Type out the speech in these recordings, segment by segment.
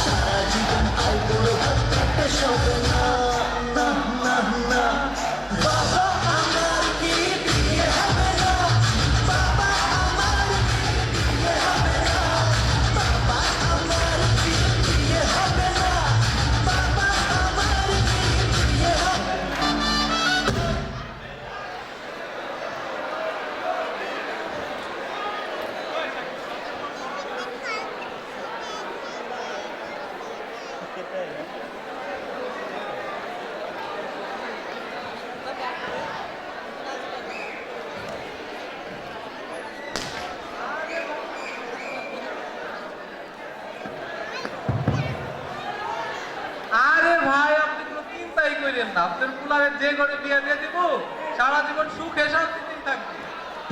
সারা জীবন I বড় ভাত পেটে শোবে না, না না না। বাবা আমার কি বিয়ে হবে না, বাবা আমার কি বিয়ে হবে না, বাবা আমার কি বিয়ে হবে না, বাবা আমার কি বিয়ে হবে না। আরে ভাই, আপনি কোনো চিন্তাই করেন না, আপনার পোলারে যে ঘরে বিয়ে দিয়ে দিব সারা জীবন সুখে শান্তিতেই থাকবে।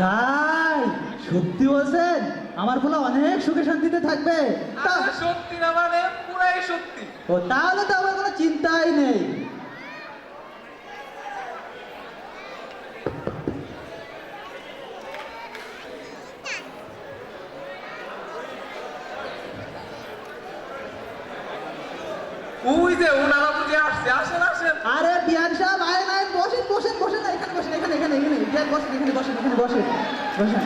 তাই সত্যি বলছেন? আমার পোলা অনেক সুখে শান্তিতে থাকবে। আরে সত্যি না মানে পুরাই সত্যি। ও তাহলে তো আমার কোনো চিন্তাই নেই। ওই যে ওনারা বুঝে আসছে, আসেন আসেন। আরে বিয়ান সাহেব আয় নাই, বসেন বসেন বসেন না, এখানে বসেন, এখানে এখানে এখানে বিয়ান বসেন, এখানে বসেন, এখানে বসেন বসেন।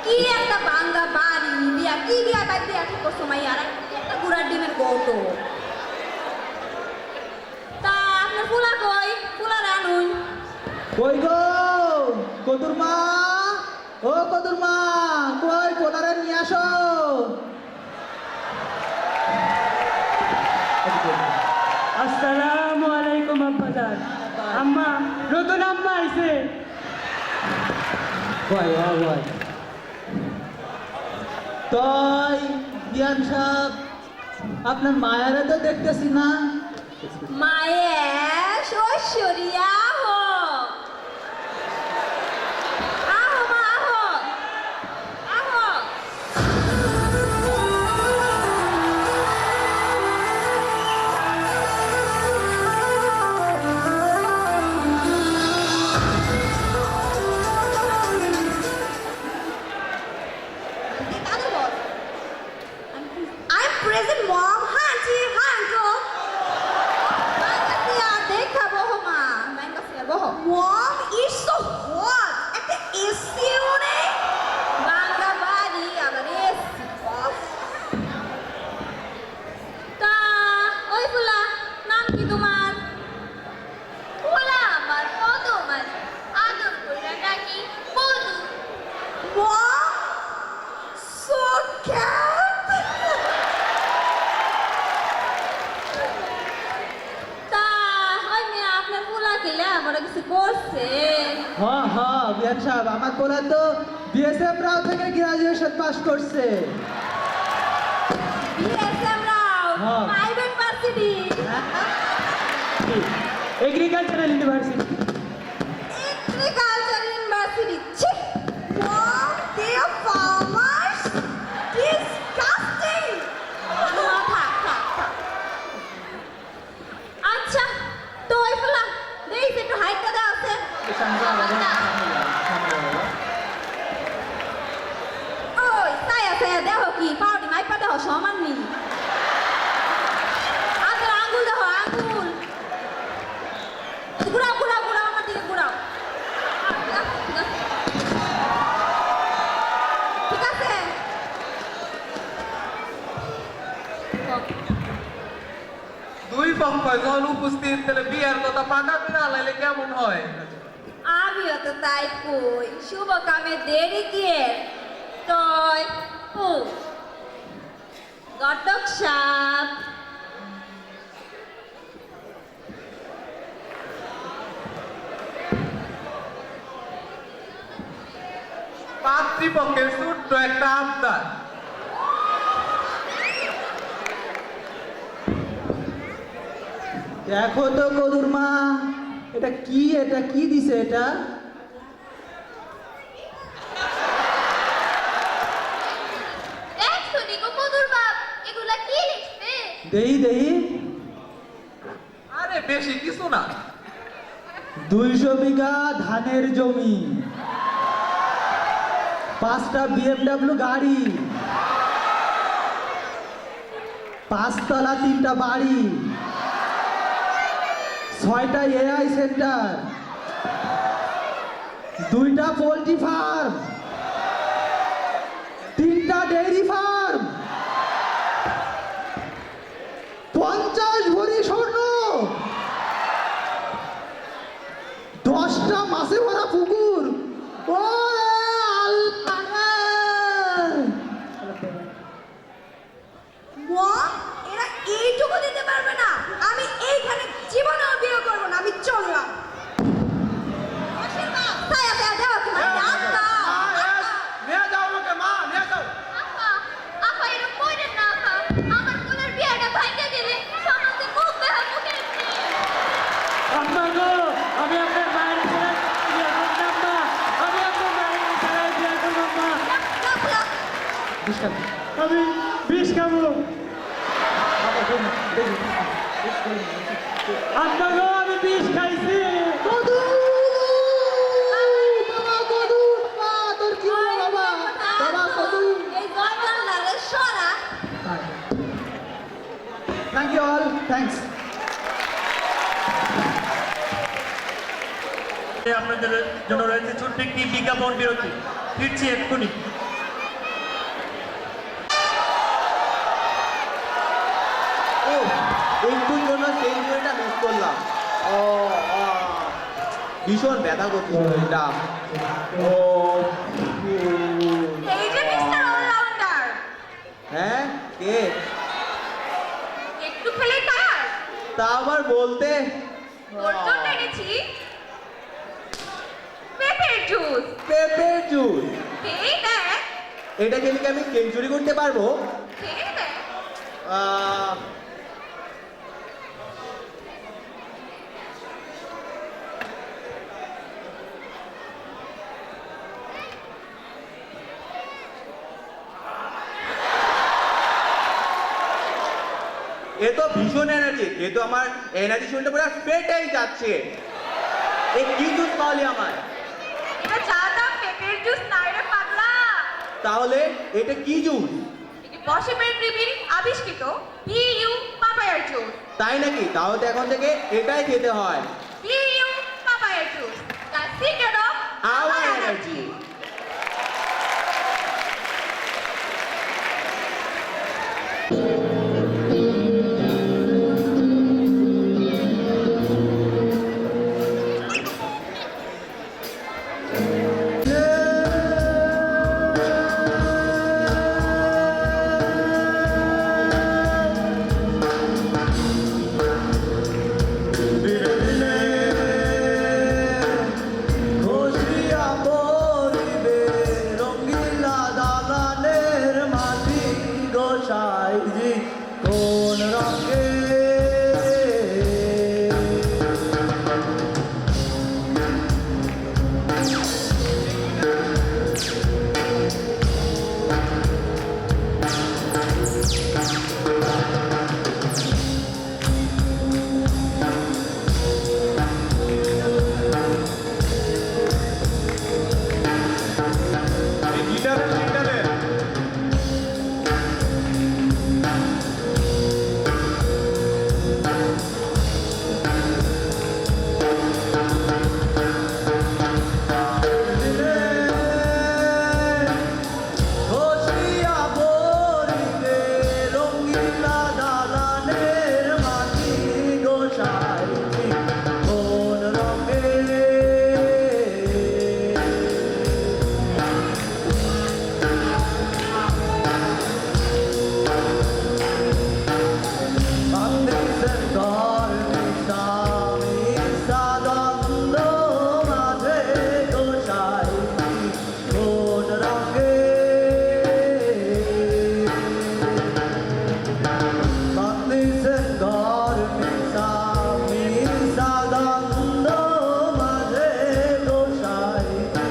কি একটা বাঙ্গা বাড়ি বিয়া, কি বিয়া বাদ দিয়া ঠিক করছো মাই, আর একটা গুড়ার ডিমের গৌতো। তা আপনার ফুলা কই, ফুলা রানুন? কই গো কদুর মা, ও কদুর মা, কই পোলারে নিয়ে আসো। আসসালামু আলাইকুম আব্বাজান। আম্মা, নতুন আম্মা আইছে। ভয় ভয় তাই বিয়ান সাহেব, আপনার মায়েরা তো দেখতেছি না। মায়ের শ্বশুরিয়া আহো, আহো মা আহো, আহো। কাদের বল? I'm present mom, auntie, uncle. দেখা বহ মা, ব্যাংকা ফিয়ার বহ। Mom, it's so hot. একটা এসিও নেই। বাংলা বাড়ি আবার এসি। তা ওই ফুলা, নাম কি তোমার? ফুলা আমার পদম, আদর কইরা ডাকি পদু। Mom, so cute. তা ওই মেয়ে আপনার পোলা গেলে আমার কিছু করছে? হ্যাঁ হ্যাঁ বিয়ান সাহেব, আমার পোলা তো বিএসএফ রাও থেকে গ্রাজুয়েশন পাস করছে। বিএসএম রাও হ্যাঁ। Private varsity, agricultural university. Agriculture university. ছি, Mom, they are farmers. Disgusting. থাক থাক থাক। আচ্ছা, তো ওই পোলা দেখি একটু হাইটটা দেওয়া আছে। ওই ছায়া ছায়া দেহ কি পাউডি মাইপা দেহ সমান নি। আচ্ছা আঙ্গুল দেহ আঙ্গুল। ঘুরাও ঘুরাও ঘুরাও আমার দিকে ঘুরাও। ঠিক আছে। দুই পক্ষ যখন উপস্থিত, তাহলে বিয়ের কথা পাকাতে না লাইলে কেমন হয়? আমিও তো তাই কই, শুভ কামে দেরি দিয়ে তয় ঘটক সাপ। পাত্রীপক্ষের ছোট্ট একটা আবদার। দেখো তো কদুর মা, এটা কি দিছে এটা? দেই দেই। আরে বেশি কিছু না, 200 বিঘা ধানের জমি। 5টা BMW গাড়ি, 5 তলা 3টা বাড়ি, 6টা AI সেন্টার, 2টা পোল্ট্রি ফার্ম, 3টা ডেইরি ফার্ম, 50 ভরি স্বর্ণ, 10টা মাছে ভরা পুকুর। ও মম, এরা এইটুকু দিতে পারবে না। আমি এইখানে জীবনেও বিয়ে করবো না, আমি চললাম। আশীর্বাদ, ছায়া ছায়া দেওয়া কি মানে? আব্বা, নিয়ে যাও আমাকে মা, নিয়ে যাও। আপা, আপা এরকম কইরেন না আপা। আমার কোলের বিয়েটা ভাইঙ্গা দিলে সমাজে মুখ দেখা মুখে আম্মা গো, আমি আপনার মায়ের ছাড়া বিয়ে করব না, আম্মা। আমি আপনার মায়ের ছাড়া বিয়ে করব না। রাখ, রাখ। আমি বিষ খাবো। আম্মা গো, আমি বিষ খাইছি। কদু! বাবা কদু! মা, তোর কি হলো বাবা? বাবা কদু! এই জয়বাংলারে সরা। Thank you all. Thanks. আপনাদের জন্য রয়েছে ছোট্ট একটি বিজ্ঞাপন বিরতি। ফিরছি এক্ষুনি। ও একটুর জন্য সেঞ্চুরিটা মিস করলাম। ও ভীষণ ব্যথা করছে শরীরটা। ও এই যে মিস্টার অলরাউন্ডার, হ্যাঁ কে? একটু খেলে টায়ার। তা আবার বলতে তোর জন্য এনেছি পেঁপের জুস। পেঁপের জুস। খেয়ে দেখ, এটা খেলে কি আমি সেঞ্চুরি করতে পারবো? খেয়ে দেখ। আহ, এ তো ভীষণ এনার্জি, এ তো আমার এনার্জি শুনতে পুরো পেটেই যাচ্ছে। এ কি দুধ পাওয়ালি আমার? এটা চা দাম পেঁপের জুস নাই রে পাগলা। তাহলে এটা কি জুস? এটি বশেমের রিবির আবিষ্কৃত পিইউ পাপায়ার জুস। তাই নাকি? তাহলে তো এখন থেকে এটাই খেতে হয়। পিইউ পাপায়ার juice, the secret of our energy. ঘষিয়া পরিবে রঙ্গিলা দালানের মাটি গোসাইজি কোন রঙে ঘষিয়া পরিবে রঙ্গিলা দালানের মাটি গোসাইজি কোন রঙে বান্দিসের ঘর স্বামী সাদন্দ মাঝে গোসাইজি কোন রঙে বান্দিসের ঘর স্বামী সাদন্দ মাঝে গোসাইজি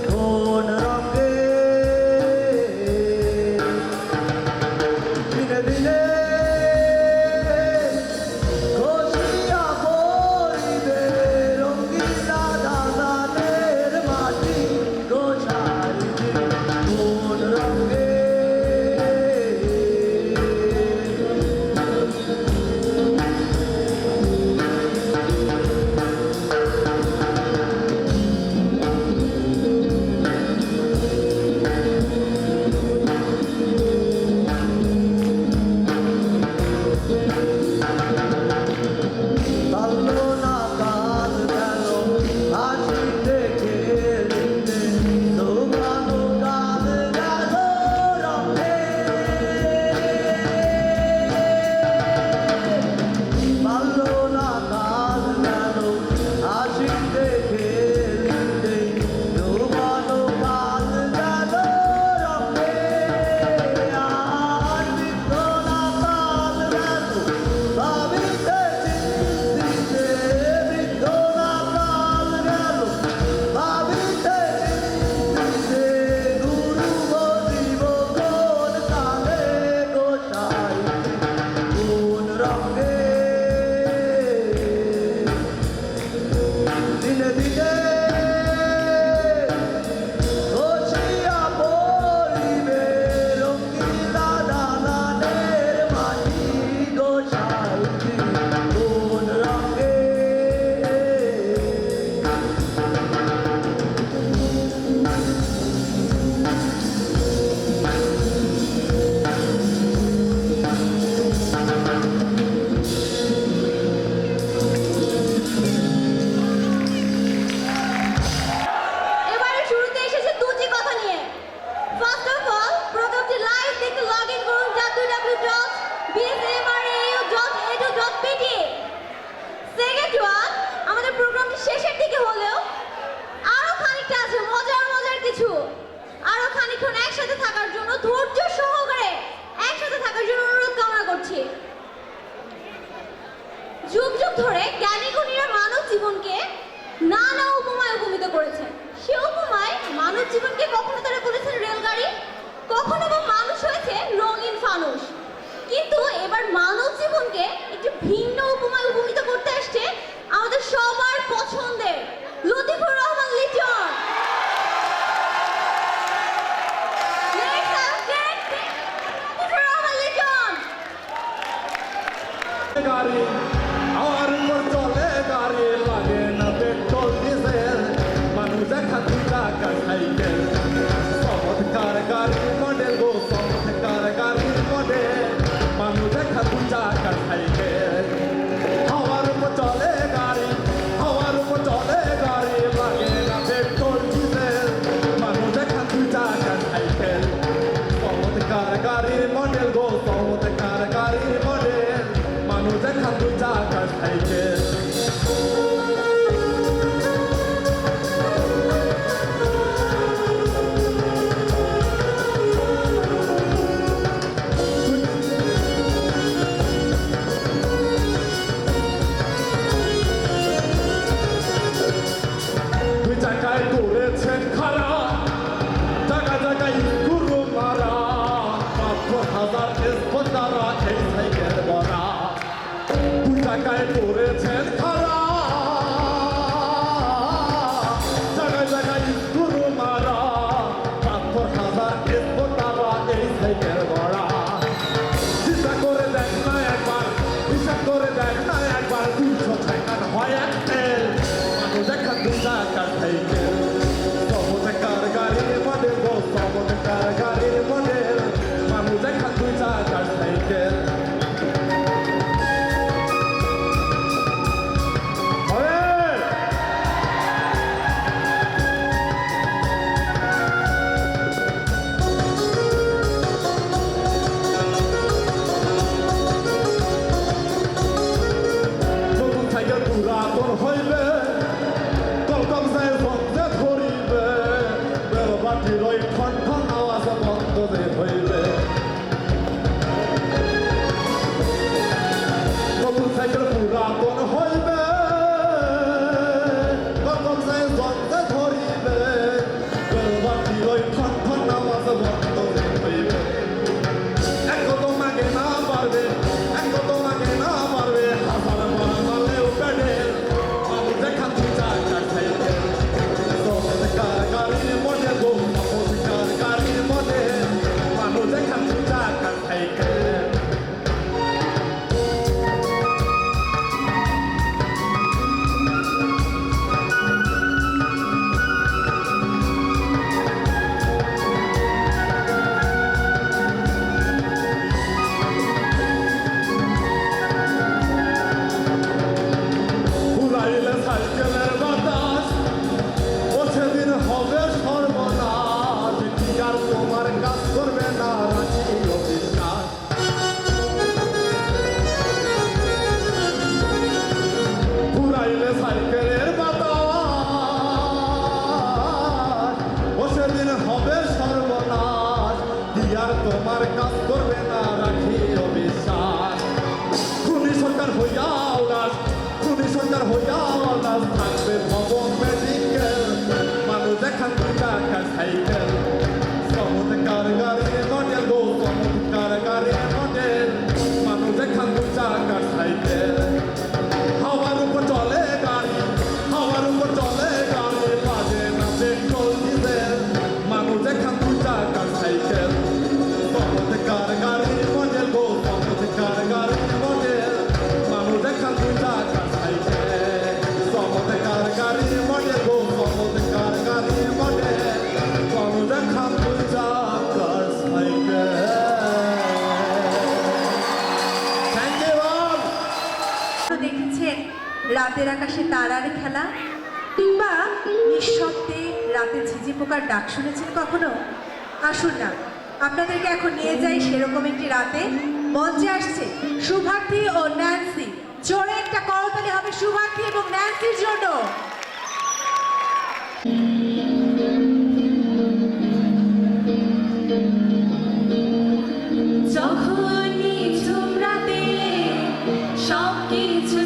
কোন রঙে দিনে দিনে ঘষিয়া পরিবে রঙ্গিলা দালানের মাটি গোসাইজি ধরে জ্ঞানী গুণীরা মানব জীবনকে নানা উপমায় উপমিত করেছেন। সে উপমায় মানব জীবনকে কখনো তারা বলেছেন রেলগাড়ি, কখনো বা মানুষ হয়েছে রঙিন ফানুস। কিন্তু এবার মানব জীবনকে একটি ভিন্ন উপমায় উপমিত করতে আসছে আমাদের সবার পছন্দের Latifur Rahman Liton. Let's have great Latifur Rahman Liton. গাড়ি আমার উপর চলে গাড়ি লাগে না পেট্রোল ডিজেল মানুষ দেখা দুই টাকার সাইকেল চমৎকার গাড়ির মডেল গো চমৎকার গাড়ির মডেল মানুষ দেখা দুই টাকার সাইকেল আমার উপর চলে গাড়ি আমার উপর চলে গাড়ি লাগে না পেট্রোল ডিজেল মানুষ দেখা দুই টাকার সাইকেল চমৎকার গাড়ির মডেল গো চমৎকার গাড়ির মডেল মানুষ দেখা দুই টাকার সাইকেল দুই টাকায় করেছেন খারা জায়গা জায়গায় গুরু মারা মাত্র 1000 স্পন্দারা এই সাইকেল বরা দুই টাকায় করেছেন খারা জায়গায় জায়গায় গুরু মারা মাত্র 1000 স্পন্দারা এই সাইকেল বরা চিন্তা করে দেখ না একবার হিসাব করে দেখ না একবার 200 টাকার হয় এক তেল মানুষ দেখা দুই টাকার সাইকেল চমৎকার গাড়ির মডেল গো চমৎকার গাড়ির মডেল মানুষ দেখা দুই টাকার সাইকেল নতুন সাইকেল পুরাতন হইবে কলকম যায় বন্ধে ধরিবে বেলবাটির ওই ঠন ঠন আওয়াজ বন্ধ যে হইবে নতুন সাইকেল পুরাতন হইবে কলকম যায় বন্ধে ধরিবে বেলবাটির ওই ঠন ঠন আওয়াজ বন্ধ যে হইবে এক তোমাকে না পারবে এক তোমাকে না পারবে হাজার বড় মালেও প্যাডেল মানুষ দেখা দুই টাকার সাইকেল চমৎকার গাড়ির মডেল গো চমৎকার গাড়ির মডেল মানুষ দেখা দুই টাকার সাইকেল উড়াইলে সাইকেলের বাতাস ও সেদিন হবে সর্বনাশ কি আর তোমার কাজ করবে না রাখি অবিশ্বাস উড়াইলে সাইকেলের বাতাস ও সেদিন হবে সর্বনাশ কি আর তোমার কাজ করবে না রাখি অবিশ্বাস খুনি সরকার হইয়া উদাস খুনি সরকার হইয়া উদাস থাকবে ভবন মেডিকেল মানুষ দেখান দুই টাকার সাইকেল চমৎকার গাড়ির মডেল গো চমৎকার গাড়ির মডেল মানুষ দেখান দুই টাকার সাইকেল হাওয়ার উপর চলে গাড়ি হাওয়ার উপর চলে গাড়ি লাগে না পেট্রোল ডিজেল মানুষ দেখান দুই টাকার সাইকেল চমৎকার গাড়ির মডেল গো চমৎকার গাড়ির মডেল মানুষ দেখান দুই টাকার সাইকেল চমৎকার গাড়ির মডেল গো চমৎকার গাড়ির মডেল মানুষ দেখান দুই টাকার সাইকেল থ্যাংক ইউ অল দেখেছেন রাতের আকাশে তারার খেলা কিংবা নিঃশব্দে রাতে ঝিঝি পোকার ডাক শুনেছেন কখনো? আসুন না, আপনাদেরকে এখন নিয়ে যাই সেরকম একটি রাতে। মঞ্চে আসছে শুভার্থী ও ন্যান্সি। জোরে একটা করতালি হবে শুভার্থী এবং ন্যান্সির জন্য। যখন নিঝুম রাতে সব কিছু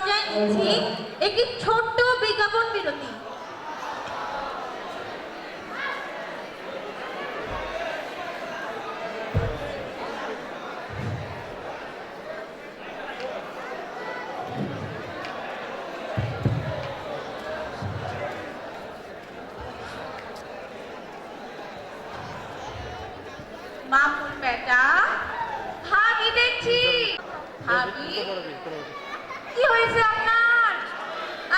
পর্যায়ে নিচ্ছি একটি ছোট্ট বিজ্ঞাপন বিরতি। মামুন বেটা, ভাবি দেখছি। ভাবি, কি হয়েছে আপনার?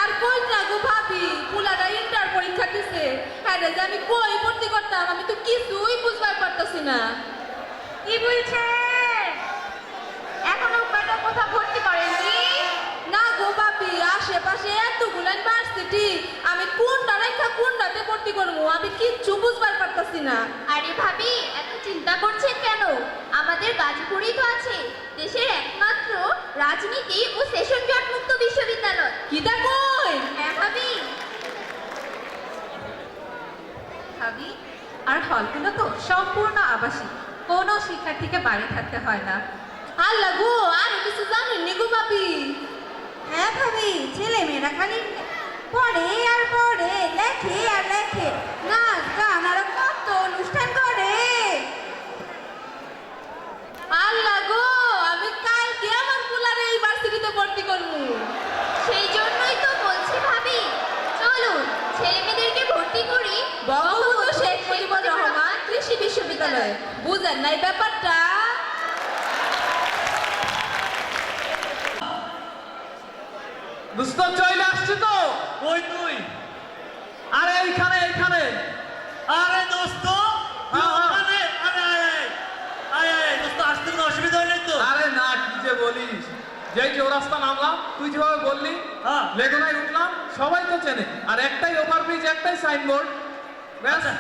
আর কই না গো ভাবি, পুলারা ইন্টার পরীক্ষা দিছে। হ্যাঁ রে, যে আমি কই ভর্তি করতাম, আমি তো কিছুই বুঝবার পারতাছি না। কি বলছেন? এখনো বেটা কোথাও ভর্তি করেননি? না গো ভাবি, আশেপাশে এতগুলো ইউনিভার্সিটি, আমি কোনটা রেখা কোনটাতে ভর্তি করবো আমি কিচ্ছু বুঝবার পারতাছি না। আরে ভাবি, এত চিন্তা করছেন কেন? আমাদের গাজীপুরেই তো আছে দেশের একমাত্র রাজনীতি ও সেশন জট মুক্ত বিশ্ববিদ্যালয়। কিটা কই? হ্যাঁ ভাবি। ভাবি, আর হলগুলো তো সম্পূর্ণ আবাসিক, কোনো শিক্ষার্থীকে বাড়ি থাকতে হয় না। আল্লাহ গো, আর কিছু জানেননি গো ভাবি? হ্যাঁ ভাবি, ছেলে মেয়েরা খালি পড়ে আর পড়ে, লেখে আর লেখে, নাচ গান আর কত অনুষ্ঠান করে। আল্লাহ গো, আমি কালকে আমার পুলারে ইউনিভার্সিটিতে ভর্তি করবো। সেই জন্যই তো বলছি ভাবি, চলুন ছেলে মেয়েদেরকে ভর্তি করি বঙ্গবন্ধু শেখ মুজিবুর রহমান কৃষি বিশ্ববিদ্যালয়ে। বুঝেন নাই ব্যাপারটা? দোস্ত চলে আসছে তো। ওই তুই, আরে এইখানে এইখানে। আরে দোস্ত তুই হ্যাঁ, হ্যাঁ। ওখানে? আরে আয় আয় আয় আয় দোস্ত, আসতে কোনো অসুবিধা হয় নাই তো? আরে না, কি যে বলিস, যেই চৌরাস্তা নামলাম তুই যেভাবে বললি, হ্যাঁ। লেগুনায় উঠলাম, সবাই তো চেনে। আর একটাই ওভারব্রিজ, একটাই সাইনবোর্ড, ব্যাস। আচ্ছা,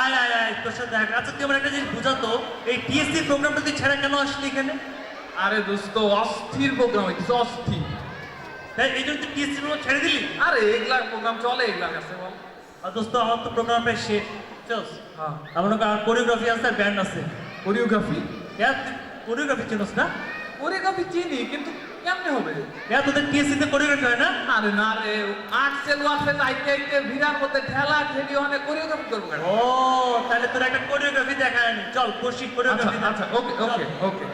আয় আয় আয় তোর সাথে দেখা। আচ্ছা তুই আমার একটা জিনিস বুঝাতো, এই টিএসসি প্রোগ্রামটা তুই ছেড়ে কেন আসলি এখানে? আরে দোস্ত, অস্থির প্রোগ্রাম হইতেছে, অস্থির। হ্যাঁ, এই জন্য তুই টিএসসি প্রোগ্রাম ছেড়ে দিলি? আরে এগুলা প্রোগ্রাম চলে, এগুলা কাছে বল। আর দোস্ত আমার তো প্রোগ্রাম প্রায় শেষ, চল। হ্যাঁ, আমার কোরিওগ্রাফি আছে, ব্যান্ড আছে। কোরিওগ্রাফি। কোরিওগ্রাফি চিনোস না? কোরিওগ্রাফি চিনি, কিন্তু কেমনে হবে? তোদের টিএসসিতে কোরিওগ্রাফি হয় না? আরে না রে, আর্টসে ওয়ার্সে যাইতে যাইতে ভিড়ার মধ্যে ঠেলা ঠেলি অনেক কোরিওগ্রাফি করবো কেন? ও তাহলে তোর একটা কোরিওগ্রাফি দেখায় নি, চল বসি আচ্ছা কোরিওগ্রাফি। আচ্ছা, ওকে ওকে ওকে।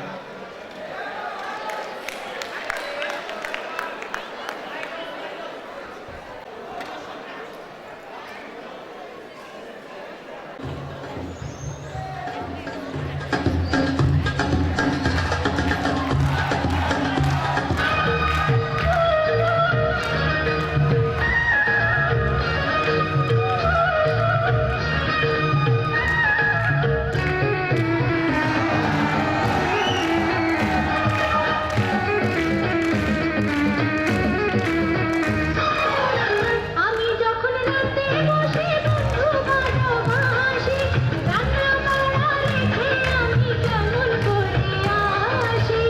আমি যখন রাতে বসে বন্ধু ভালোবাসি, রান্না বাড়া রেখে আমি কেমন করে আসি।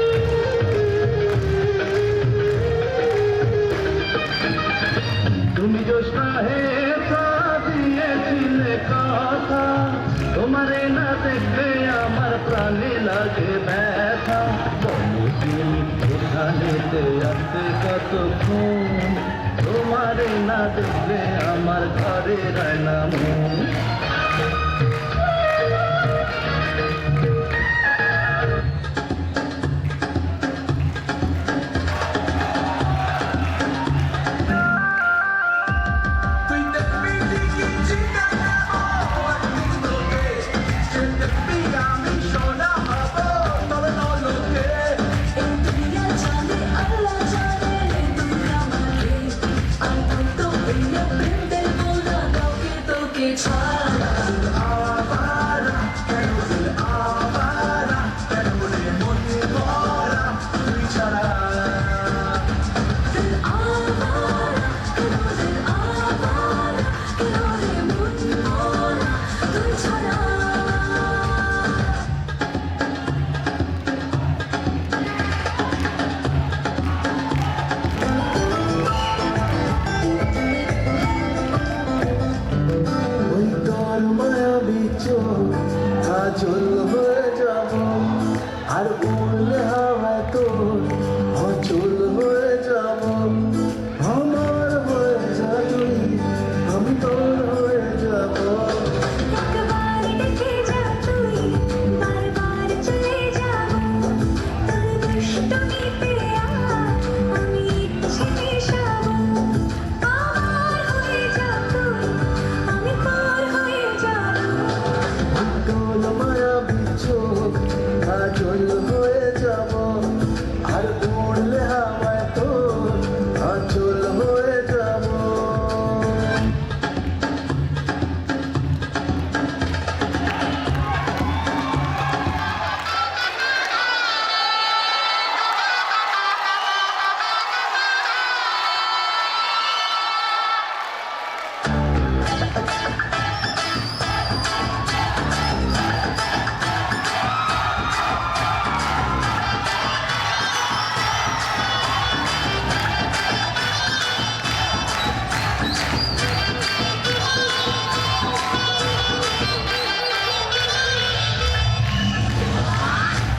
তুমি জোসনা হে দিয়েছিলে কথা, তোমারে না দেখলে আমার প্রাণে লাগে ব্যথা। বলদিন এখানেতে আসতে কতক্ষণ, তোমারে না দেখলে আমার ঘরে রায় না মন। তুই দেখবি ঠিকই চিন্তা নেবো, একদিন তোকে সে দেখবি আমি সোনা হবো তোর নলকে। এই দুনিয়া জানে আল্লাহ জানে, তুমি আমাকে আর তো এই প্রেম দেবো না কাউকে তোকে ছাড়া। দুষ্টমিতে আমি ইচ্ছে মেশাবো আমার হয়ে যা তুই আমি তোর হয়ে যাবো গোল মায়া বিচোখ কাজল হয়ে যাব আর উড়লে হাওয়ায় তোর আঁচল হয়ে যাব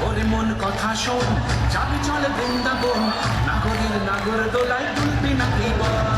ওরে মন কথা শোন যাবি চলে বৃন্দাবন নাগরের নাগর দোলায় তুলবি নাকি বল